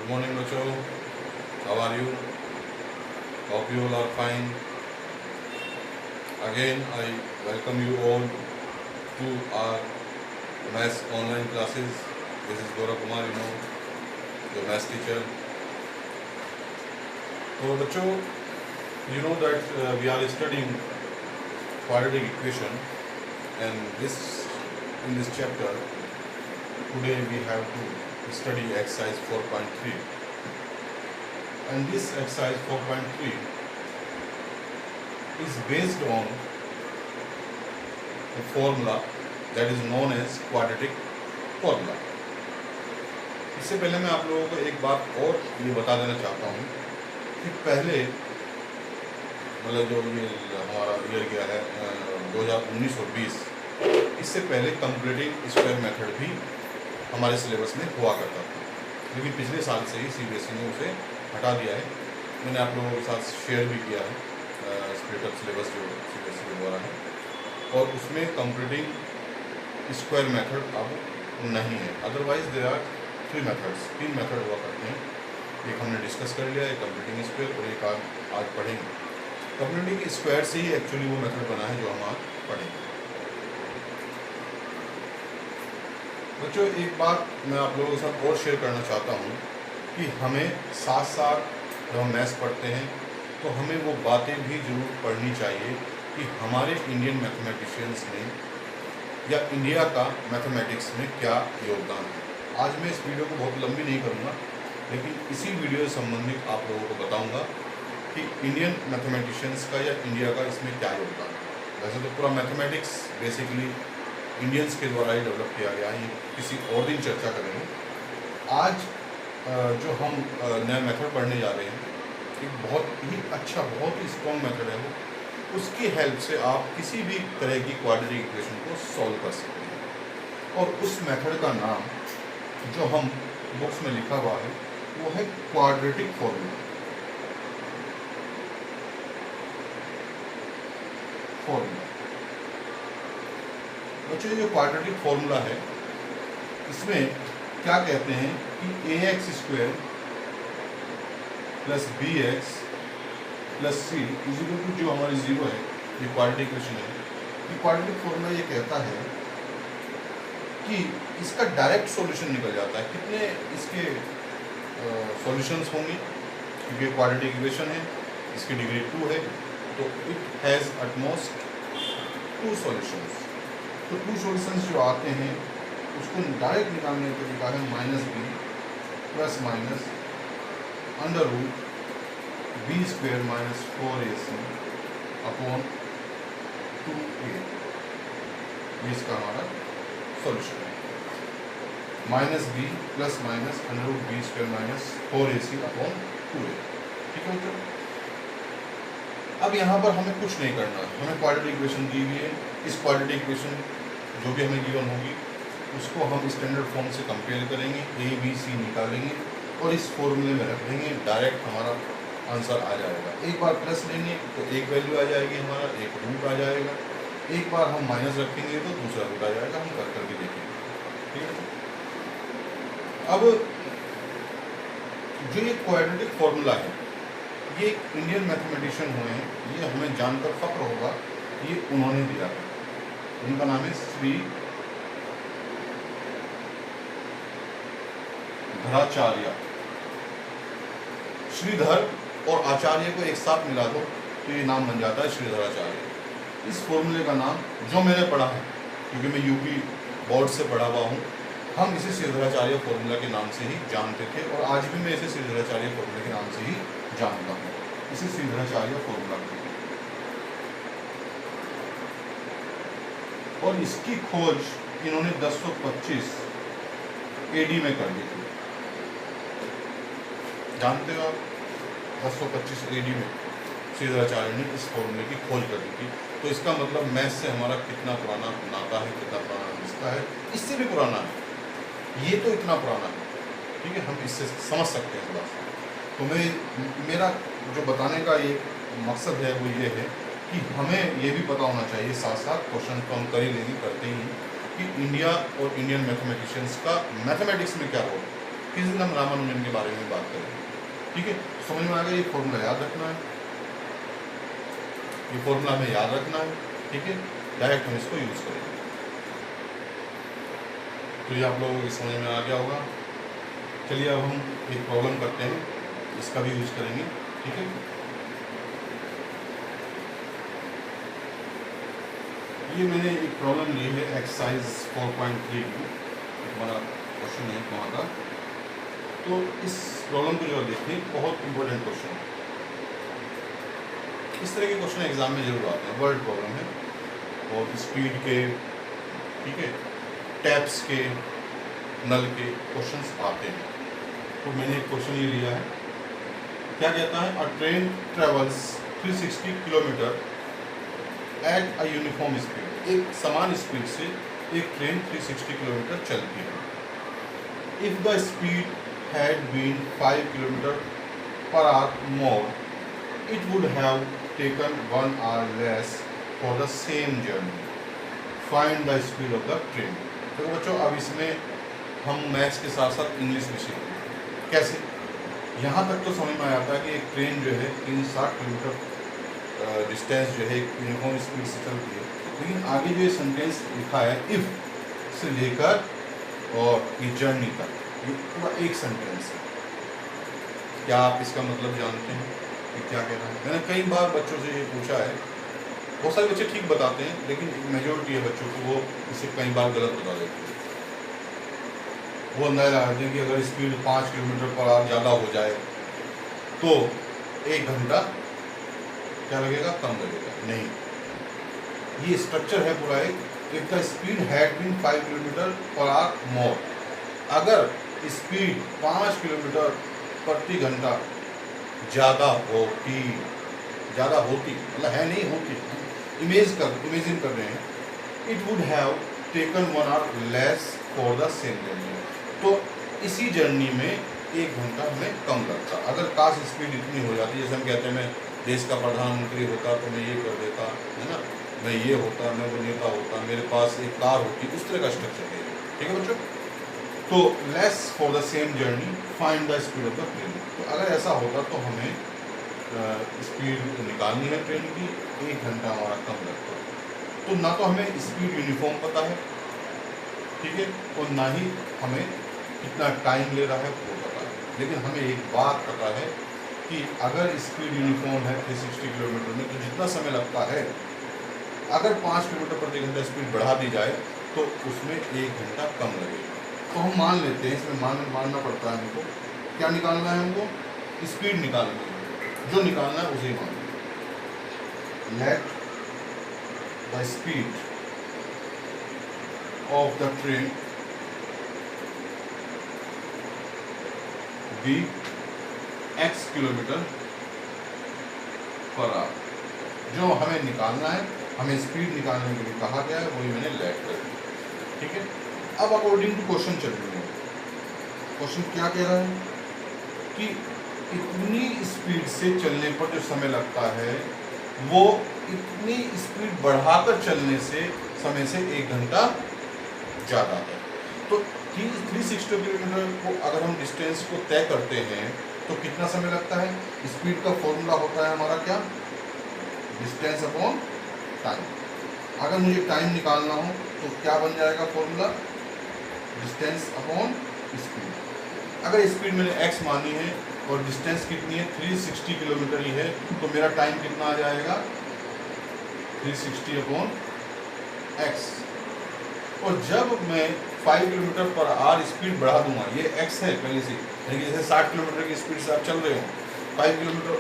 Good morning, Bacho. How are you? Hope you all are fine. Again, I welcome you all to our maths online classes. This is Gaurav Kumar, your maths teacher. So, Bacho, you know that we are studying quadratic equation, and in this chapter, today we have to study exercise 4.3. And this exercise 4.3 is based on a formula that is known as quadratic formula. इससे पहले मैं आप लोगों को एक बात और ये बता देना चाहता हूँ कि पहले मतलब जो ये हमारा ईयर गया है 2019 और 20, इससे पहले कंप्लीटिंग स्क्वायर मेथड भी हमारे सिलेबस में हुआ करता था, लेकिन पिछले साल से ही सीबीएसई ने उसे हटा दिया है। मैंने आप लोगों के साथ शेयर भी किया है स्प्लिट अप सिलेबस जो सीबीएसई के द्वारा है, और उसमें कंप्लीटिंग स्क्वायर मेथड अब नहीं है। अदरवाइज देयर आर तीन मेथड हुआ करते हैं। एक हमने डिस्कस कर लिया, एक कंप्लीटिंग स्क्वायर, और एक आज पढ़ेंगे। कंप्लीटिंग स्क्वायर से ही एक्चुअली वो मेथड बना है जो हम आज पढ़ेंगे। बच्चों, एक बात मैं आप लोगों के साथ और शेयर करना चाहता हूँ कि हमें साथ साथ जब हम मैथ्स पढ़ते हैं तो हमें वो बातें भी जरूर पढ़नी चाहिए कि हमारे इंडियन मैथमेटिशियंस ने या इंडिया का मैथमेटिक्स में क्या योगदान है। आज मैं इस वीडियो को बहुत लंबी नहीं करूँगा, लेकिन इसी वीडियो से संबंधित आप लोगों को बताऊँगा कि इंडियन मैथमेटिशियंस का या इंडिया का इसमें क्या योगदान है। वैसे तो पूरा मैथमेटिक्स बेसिकली इंडियंस के द्वारा ही डेवलप किया गया है, ये किसी और दिन चर्चा करेंगे। आज जो हम नया मेथड पढ़ने जा रहे हैं, एक बहुत ही अच्छा, बहुत ही स्ट्रॉन्ग मेथड है वो। उसकी हेल्प से आप किसी भी तरह की क्वाड्रेटिक इक्वेशन को सॉल्व कर सकते हैं, और उस मेथड का नाम जो हम बुक्स में लिखा हुआ है वो है क्वाड्रेटिक फॉर्मूला। बच्चों, जो क्वाड्रेटिक फॉर्मूला है इसमें क्या कहते हैं कि ax square plus bx plus c is equal to जो हमारी जीरो है, ये क्वाड्रेटिक इक्वेशन है। ये क्वाड्रेटिक फॉर्मूला ये कहता है कि इसका डायरेक्ट सॉल्यूशन निकल जाता है। कितने इसके सॉल्यूशंस होंगे, क्योंकि क्वाड्रेटिक इक्वेशन है, इसकी डिग्री 2 है, तो it has at most 2 solutions. तो 2 सॉल्यूशंस जो आते हैं उसको डायरेक्ट निकालने का तरीका है -b plus minus under root b square minus 4ac upon 2a। ये इसका हमारा सॉल्यूशन है, -b plus minus under root b square minus 4ac upon 2a। ठीक है बच्चों, अब यहाँ पर हमें कुछ नहीं करना है। हमें क्वाड्रेटिक इक्वेशन दी हुई है। इस क्वाड्रेटिक इक्वेशन जो भी हमें गिवन होगी उसको हम स्टैंडर्ड फॉर्म से कंपेयर करेंगे, a b c निकालेंगे और इस फॉर्मूले में रख देंगे, डायरेक्ट हमारा आंसर आ जाएगा। एक बार प्लस लेंगे तो एक वैल्यू आ जाएगी हमारा, एक रूट आ जाएगा। एक बार हम माइनस रखेंगे तो दूसरा रूट आ जाएगा। हम कर करके देखेंगे, ठीक है। अब जो ये क्वाड्रेटिक फॉर्मूला है, ये एक इंडियन मैथमेटिशियन हुए हैं, ये हमें जानकर फक्र होगा, ये उन्होंने दिया है। उनका नाम है श्रीधर और आचार्य को एक साथ मिला दो तो ये नाम बन जाता है श्रीधराचार्य। इस फॉर्मूले का नाम जो मैंने पढ़ा है, क्योंकि मैं यूपी बोर्ड से पढ़ा हुआ हूँ, हम इसे श्रीधराचार्य फॉर्मूला के नाम से ही जानते थे, और आज भी मैं इसे श्रीधराचार्य फॉर्मूले के नाम से ही जानता हूँ। इसे श्रीधराचार्य फॉर्मूला कहते हैं, और इसकी खोज इन्होंने 1025 AD में कर दी थी। जानते हो आप, 1025 AD में श्रीधराचार्य ने इस फॉर्मूले की खोज कर दी थी। तो इसका मतलब मैथ से हमारा कितना पुराना नाता है, कितना पुराना रिश्ता है, इससे भी पुराना है। ये तो इतना पुराना है, ठीक है, हम इससे समझ सकते हैं थोड़ा सा। तो मेरा जो बताने का ये मकसद है वो ये है कि हमें ये भी पता होना चाहिए, साथ साथ क्वेश्चन तो हम कर ही लेंगे, करते ही, कि इंडिया और इंडियन मैथमेटिशियंस का मैथमेटिक्स में क्या रोल है। किसी दिन हम रामानुजन के बारे में बात करेंगे। ठीक है, समझ में आ गया? ये फॉर्मूला याद रखना है, ये फॉर्मूला हमें याद रखना है। ठीक है, डायरेक्ट हम इसको यूज करेंगे। तो ये आप लोगों को समझ में आ गया होगा। चलिए अब हम एक प्रॉब्लम करते हैं, इसका भी यूज करेंगे। ठीक है, ये मैंने एक प्रॉब्लम ली है एक्सरसाइज 4.3 की, हमारा क्वेश्चन है वहाँ का। तो इस प्रॉब्लम को जो देखें, बहुत इंपॉर्टेंट क्वेश्चन है। इस तरह के क्वेश्चन एग्जाम में जरूर आते हैं, वर्ड प्रॉब्लम है, और स्पीड के, ठीक है, टैप्स के, नल के क्वेश्चंस आते हैं। तो मैंने एक क्वेश्चन ये लिया है, क्या कहता है? अ train travels 360 kilometre at a uniform speed. एक समान स्पीड से एक ट्रेन 360 किलोमीटर चलती है। If the speed had been 5 kilometre per hour more, it would have taken 1 hour less for the same journey. Find the speed of the train. तो बच्चों, अब इसमें हम मैथ्स के साथ साथ इंग्लिश भी सीखेंगे। कैसे? यहाँ तक तो समझ में आता है कि एक ट्रेन जो है 360 किलोमीटर डिस्टेंस जो है यूनिफॉर्म स्पीड से चलती है, लेकिन आगे जो ये सेंटेंस लिखा है इफ से लेकर और ये जर्नी तक, ये पूरा एक सेंटेंस है। क्या आप इसका मतलब जानते हैं कि क्या कह रहा है? मैंने कई बार बच्चों से ये पूछा है, बहुत सारे बच्चे ठीक बताते हैं, लेकिन मेजोरिटी है बच्चों को वो इसे कई बार गलत बता देते हैं। वो अंदाजा लगाते हैं कि अगर स्पीड 5 किलोमीटर पर आवर ज़्यादा हो जाए तो 1 घंटा क्या लगेगा? कम लगेगा। नहीं, ये स्ट्रक्चर है पूरा एक। If the speed had been 5 kilometre per hour more, अगर स्पीड 5 किलोमीटर प्रति घंटा ज़्यादा होती, मतलब है नहीं होती, इमेजिन कर रहे हैं, it would have taken 1 hour less for the same journey. तो इसी जर्नी में 1 घंटा हमें कम लगता। अगर काश स्पीड इतनी हो जाती, जैसे हम कहते हैं मैं देश का प्रधानमंत्री होता तो मैं ये कर देता, है ना, मैं ये होता, मैं वो नेता होता, मेरे पास एक कार होती, उस तरह का स्ट्रक्चर है। ठीक है बच्चों? तो less for the same journey find the speed of the train. तो अगर ऐसा होता तो हमें स्पीड निकालनी है ट्रेन की, 1 घंटा हमारा कम लगता। तो ना तो हमें स्पीड यूनिफॉर्म पता है, ठीक है, और ना ही हमें कितना टाइम ले रहा है वो पता है, लेकिन हमें एक बात पता है कि अगर स्पीड यूनिफॉर्म है 360 किलोमीटर में, तो जितना समय लगता है, अगर 5 किलोमीटर प्रति घंटा स्पीड बढ़ा दी जाए तो उसमें 1 घंटा कम लगेगा। तो हम मान लेते हैं, इसमें मानना पड़ता है हमको। क्या निकालना है हमको? स्पीड निकालनी है, जो निकालना है उसे ही मान लें। Let the speed of the train be x kilometre per hour. जो हमें निकालना है, हमें स्पीड निकालने के लिए कहा गया है, वही मैंने लेट कर दिया। ठीक है, अब अकॉर्डिंग टू क्वेश्चन चल रही है। क्वेश्चन क्या कह रहा है कि इतनी स्पीड से चलने पर जो समय लगता है वो इतनी स्पीड बढ़ाकर चलने से समय से 1 घंटा ज़्यादा है। तो 360 किलोमीटर को अगर हम डिस्टेंस को तय करते हैं तो कितना समय लगता है? स्पीड का फॉर्मूला होता है हमारा क्या? Distance upon time. अगर मुझे टाइम निकालना हो तो क्या बन जाएगा फॉर्मूला? Distance upon speed. अगर स्पीड मैंने x मानी है और डिस्टेंस कितनी है? 360 किलोमीटर ही है, तो मेरा टाइम कितना आ जाएगा? 360 अपॉन x। और जब मैं 5 किलोमीटर पर आवर स्पीड बढ़ा दूंगा, ये x है पहले से, यानी कि जैसे 60 किलोमीटर की स्पीड से आप चल रहे हो, 5 किलोमीटर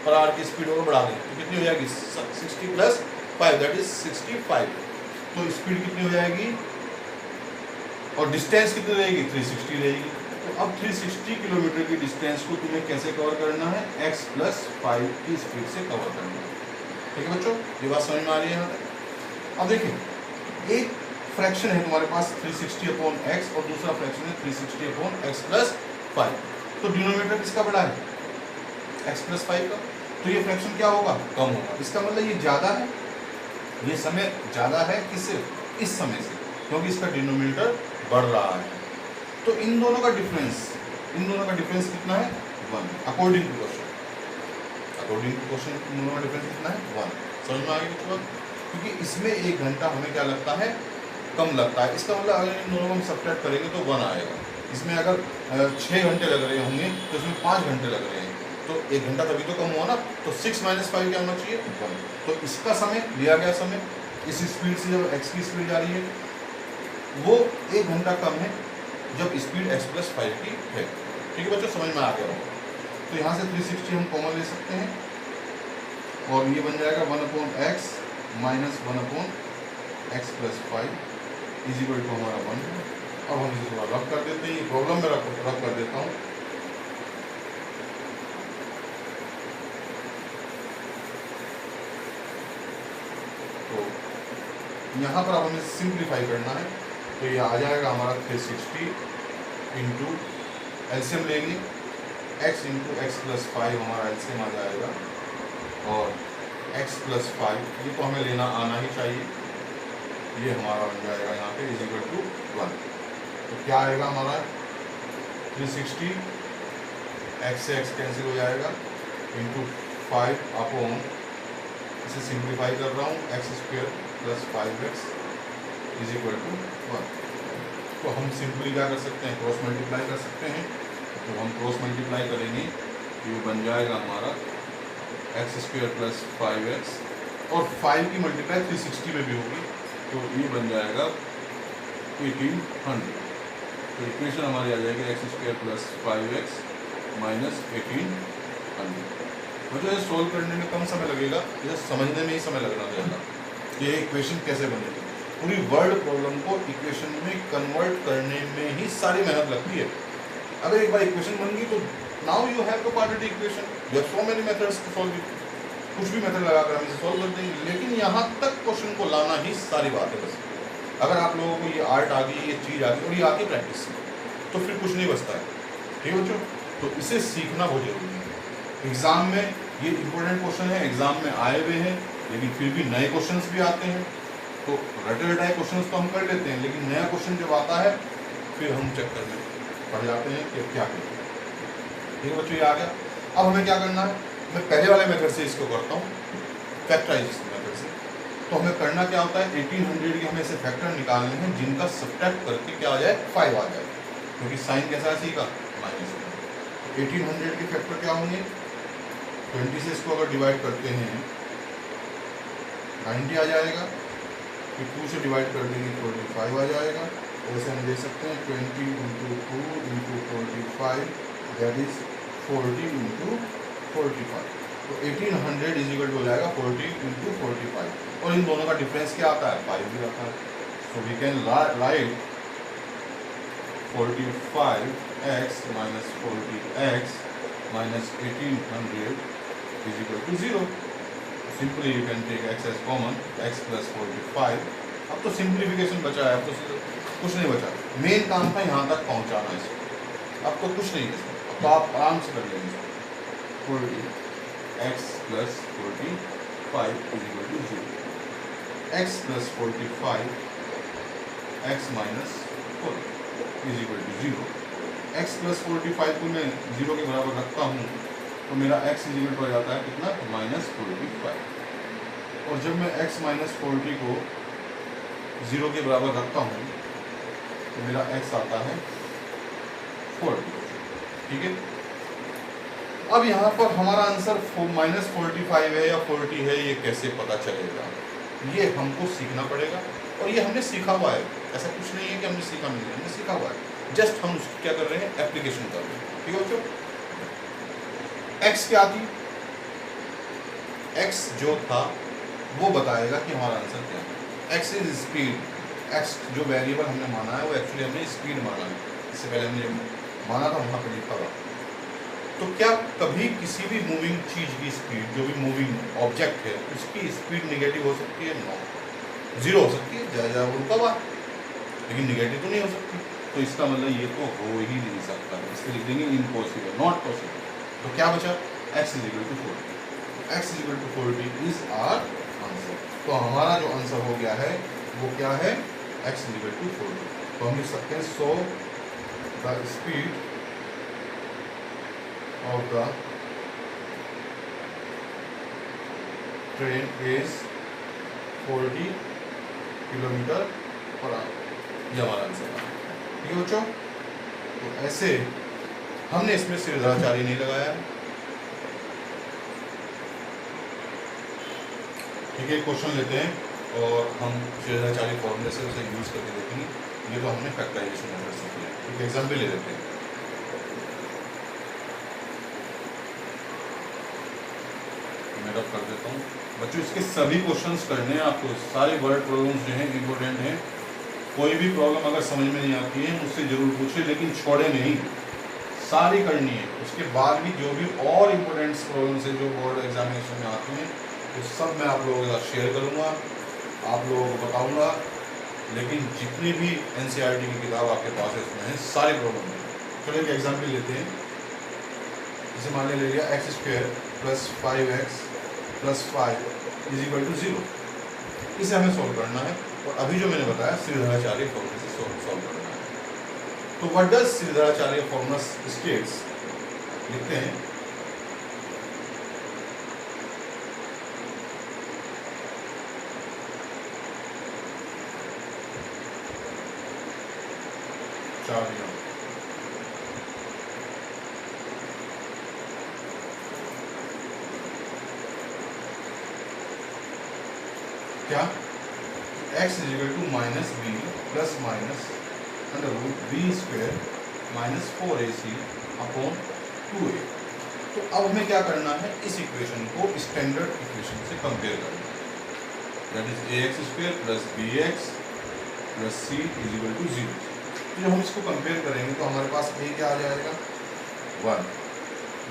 पर आवर की स्पीड और बढ़ा दें तो कितनी हो जाएगी? 60 प्लस 5 दैट इज 65। तो स्पीड कितनी हो जाएगी और डिस्टेंस कितनी रहेगी? 360 रहेगी। तो अब 360 किलोमीटर की डिस्टेंस को तुम्हें कैसे कवर करना है? x प्लस 5 की स्पीड से कवर करना है। ठीक है बच्चों, ये बात समझ में आ रही है यहाँ तक? अब देखिए, एक फ्रैक्शन है तुम्हारे पास 360 अपॉन x और दूसरा फ्रैक्शन है 360 अपॉन x प्लस 5। तो डिनोमिनेटर किसका बड़ा है? x प्लस 5 का। तो ये फ्रैक्शन क्या होगा? कम होगा। इसका मतलब ये ज़्यादा है, ये समय ज़्यादा है किससे? इस समय से, क्योंकि इसका डिनोमिनेटर बढ़ रहा है। तो इन दोनों का डिफरेंस, इन दोनों का डिफरेंस कितना है 1 according to question. According to question इन दोनों का डिफरेंस कितना है 1। समझ में आ गई बच्चों? क्योंकि इसमें 1 घंटा हमें क्या लगता है कम लगता है। इसका मतलब अगर इन दोनों को हम सब्ट्रैक्ट करेंगे तो 1 आएगा। इसमें अगर 6 घंटे लग रहे होंगे तो इसमें 5 घंटे लग रहे हैं, तो 1 घंटा तभी तो कम हुआ ना। तो 6 - 5 क्या होना चाहिए 1। तो इसका समय लिया गया समय इस स्पीड से जब x की स्पीड जा रही है वो 1 घंटा कम है जब स्पीड x + 5 की है। ठीक है बच्चों, समझ में आ गया होगा। तो यहाँ से 360 हम कॉमन ले सकते हैं और ये बन जाएगा 1/x - 1/x + 5 = हमारा 1। अब हम इसे थोड़ा रफ कर देते हैं, ये प्रॉब्लम में रफ कर देता हूँ। तो यहाँ पर अब हमें सिंप्लीफाई करना है, तो ये आ जाएगा हमारा 360 इंटू एलसीएम लेंगे x × x + 5 हमारा एलसीएम आ जाएगा और x + 5 ये तो हमें लेना आना ही चाहिए। ये हमारा बन जाएगा यहाँ पे = 1। तो क्या आएगा हमारा 360 x से x कैंसिल हो जाएगा इंटू 5 इसे सिंप्लीफाई कर रहा हूँ x² + 5x = 1। तो हम सिंपली क्या कर सकते हैं क्रॉस मल्टीप्लाई कर सकते हैं। तो हम क्रॉस मल्टीप्लाई करेंगे तो ये बन जाएगा हमारा x² + 5x और 5 की मल्टीप्लाई 360 में भी होगी तो ये बन जाएगा 1800। तो इक्वेशन हमारी आ जाएगी x² + 5x - 1800। मुझे ये सोल्व करने में कम समय लगेगा, इसे समझने में ही समय लगना ज़्यादा कि ये इक्वेशन कैसे बनेगी। पूरी वर्ड प्रॉब्लम को इक्वेशन में कन्वर्ट करने में ही सारी मेहनत लगती है। अगर एक बार इक्वेशन बन गई तो now you have the quadratic equation, you have so many methods to solve it. कुछ भी मेथड लगाकर हम इसे सॉल्व कर देंगे, लेकिन यहाँ तक क्वेश्चन को लाना ही सारी बात है बस। अगर आप लोगों को ये आर्ट आ गई, ये चीज़ आ गई और ये आती प्रैक्टिस से, तो फिर कुछ नहीं बचता है। ठीक है बच्चों, तो इसे सीखना बहुत जरूरी है। एग्ज़ाम में ये इंपॉर्टेंट क्वेश्चन है, एग्ज़ाम में आए हुए हैं, लेकिन फिर भी नए क्वेश्चंस भी आते हैं। तो रटे रटाए क्वेश्चंस तो हम कर लेते हैं, लेकिन नया क्वेश्चन जब आता है फिर हम चक्कर में पड़ जाते हैं कि क्या करें। ठीक है बच्चों, ये आ गया। अब हमें क्या करना है, मैं पहले वाले मेथड से इसको करता हूँ, फैक्टराइज मेथड से। तो हमें करना क्या होता है 1800 के हमें ऐसे फैक्टर निकालने हैं जिनका सब्ट्रैक्ट करके क्या आ जाए 5 आ जाए, क्योंकि साइन कैसा है सी का -1। तो 1800 के फैक्टर क्या होंगे 20 से इसको अगर डिवाइड करते हैं 90 आ जाएगा, फिर 2 से डिवाइड कर देंगे 45 आ जाएगा। वैसे हम देख सकते हैं 20 × 2 × 45 दैट इज 40 × 45। तो 1800 = हो जाएगा 40 × 45 और इन दोनों का डिफरेंस क्या आता है 5 भी आता है। So we can write 45x - 40x - 1800 = 0। Simply you can take x as common, x + 45। अब तो सिंप्लीफिकेशन बचा है, अब तो कुछ नहीं बचा। मेन काम था यहाँ तक पहुँचाना इसको, अब तो कुछ नहीं है इसमें, अब तो आप आराम से कर लेंगे। 40x + 45 = 0, x + 45 x - 4 = 0। x + 45 को मैं 0 के बराबर रखता हूँ तो मेरा x = हो जाता है कितना -45। और जब मैं x - 40 को 0 के बराबर रखता हूँ तो मेरा x आता है 40। ठीक है, अब यहाँ पर हमारा आंसर -45 है या 40 है, ये कैसे पता चलेगा, ये हमको सीखना पड़ेगा। और ये हमने सीखा हुआ है, ऐसा कुछ नहीं है कि हमने सीखा नहीं है, हमने सीखा हुआ है, जस्ट हम उसकी क्या कर रहे हैं एप्लीकेशन कर रहे हैं। ठीक है बच्चों, x क्या थी, x जो था वो बताएगा कि हमारा आंसर क्या है। x इज स्पीड, x जो वेरिएबल हमने माना है वो एक्चुअली हमने स्पीड माना है, इससे पहले हमने माना था वहाँ पर लिखा था। तो क्या कभी किसी भी मूविंग चीज़ की स्पीड, जो भी मूविंग ऑब्जेक्ट है उसकी स्पीड नेगेटिव हो सकती है? नो, 0 हो सकती है, ज़्यादा उनका बात, लेकिन नेगेटिव तो नहीं हो सकती। तो इसका मतलब ये तो हो ही नहीं सकता, इसके लिख देंगे इम्पॉसिबल, नॉट पॉसिबल। तो क्या बचा x = 40, x = 40 is our answer. तो हमारा जो आंसर हो गया है वो क्या है x = 40। तो हम लिख सकते हैं so the speed of the train is 40 kilometre per our. ये हमारा आंसर है। ठीक है बच्चों, तो ऐसे हमने इसमें सिरधाराचार्य नहीं लगाया है। ठीक है, क्वेश्चन लेते हैं और हम सिरधाराचार्य फॉर्मूले से उसे यूज करके देखेंगे। ये तो हमने फैक्टराइजेशन मेथड से किया। एक एग्जाम्पल ले लेते हैं। मैं रब कर देता हूँ बच्चों, इसके सभी क्वेश्चंस करने हैं आपको। सारे वर्ड प्रॉब्लम्स जो हैं इंपॉर्टेंट हैं। कोई भी प्रॉब्लम अगर समझ में नहीं आती है मुझसे जरूर पूछे, लेकिन छोड़े नहीं, सारी करनी है। उसके बाद भी जो भी और इम्पोर्टेंट प्रॉब्लम्स हैं जो बोर्ड एग्जामिनेशन में आती हैं तो सब मैं आप लोगों के साथ शेयर करूँगा, आप लोगों को बताऊँगा। लेकिन जितनी भी NCERT की किताब आपके पास है उसमें है सारे प्रॉब्लम हैं। चलो एक एग्जाम्पल लेते हैं। जैसे मान ले लिया x² + 5x + 5 = 0। इसे हमें सॉल्व करना है और अभी जो मैंने बताया सिरधाराचार्य फॉर्मूले से सॉल्व करना है। तो व्हाट डज सिरधाराचार्य फॉर्मूला स्टेट्स, लिखते हैं चार्य क्या x = -b ± √b² - 4ac/2a। तो अब हमें क्या करना है, इस इक्वेशन को स्टैंडर्ड इक्वेशन से कंपेयर करना है। That is ax² + bx + c = 0। तो जब हम इसको कंपेयर करेंगे तो हमारे पास a क्या आ जाएगा 1,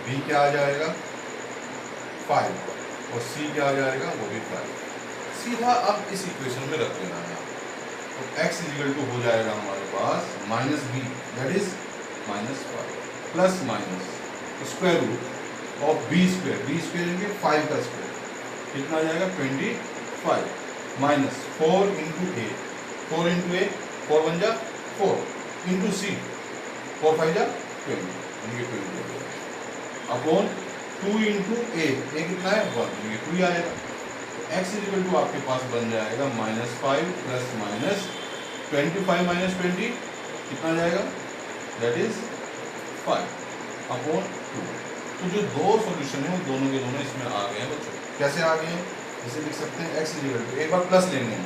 b क्या आ जाएगा 5 और c क्या आ जाएगा वो भी 5। सीधा अब इस इक्वेशन में रख देना है। तो x = हो जाएगा हमारे पास -b that is -5 ± square root of b² यानी 5 का स्क्वायर कितना आ जाएगा 25 माइनस 4 × a 4 × a 4 × 1 4 × c 4 × 5 20 यानी 20 अपॉन 2 × a कितना है 1 यानी 2 आएगा। x = आपके पास बन जाएगा -5 ± 25 - 20 कितना जाएगा दैट इज 5 अपॉन 2। तो जो दो सॉल्यूशन है वो दोनों के दोनों इसमें आ गए हैं बच्चों। कैसे आ गए हैं, इसे लिख सकते हैं x = एक बार प्लस लेंगे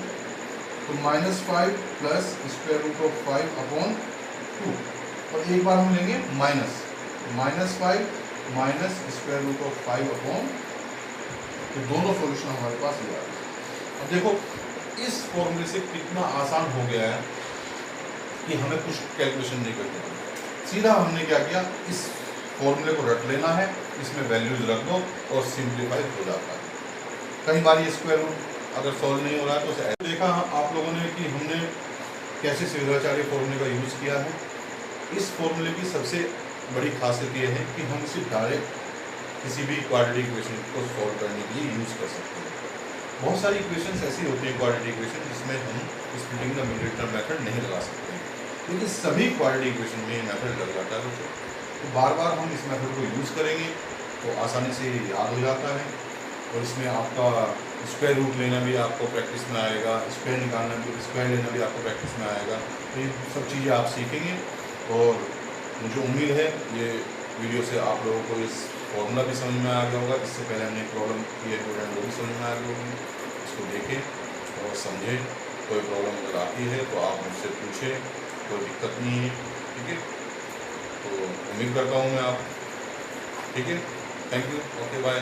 तो -5 + √5 अपॉन 2 और एक बार हम लेंगे माइनस -5 - √5 अपॉन। तो दोनों सॉल्यूशन हमारे पास ये आ गए। अब देखो इस फॉर्मूले से कितना आसान हो गया है कि हमें कुछ कैलकुलेशन नहीं करनी पड़ती। सीधा हमने क्या किया, इस फॉर्मूले को रट लेना है, इसमें वैल्यूज रख दो और सिंप्लीफाई हो जाता है। कई बार ये स्क्वायर रूट अगर सॉल्व नहीं हो रहा है तो उसे देखा आप लोगों ने कि हमने कैसे सिरधाराचार्य फॉर्मूले का यूज़ किया है। इस फॉर्मूले की सबसे बड़ी खासियत ये है कि हम इसे डायरेक्ट किसी भी क्वाड्रेटिक इक्वेशन को सॉल्व करने के लिए यूज़ कर सकते हैं। बहुत सारी इक्वेशंस ऐसी होती हैं क्वाड्रेटिक इक्वेशन जिसमें हम splitting the middle term method नहीं लगा सकते हैं, लेकिन सभी क्वाड्रेटिक इक्वेशन में ये मेथड लग जाता है। तो बार बार हम इस मेथड को यूज़ करेंगे तो आसानी से याद हो जाता है और इसमें आपका स्क्वायर रूट लेना भी आपको प्रैक्टिस में आएगा, स्क्वायर निकालना भी, स्क्वायर लेना भी आपको प्रैक्टिस में आएगा। तो ये सब चीज़ें आप सीखेंगे और मुझे उम्मीद है ये वीडियो से आप लोगों को इस फॉर्मूला भी समझ में आ गया होगा। इससे पहले हमने प्रॉब्लम किए वो भी समझ में आ गया होगी। इसको देखें और समझें। कोई प्रॉब्लम अगर आती है तो आप मुझसे पूछें, कोई दिक्कत नहीं है। ठीक है, तो उम्मीद करता हूँ मैं आप। ठीक है, थैंक यू, ओके बाय।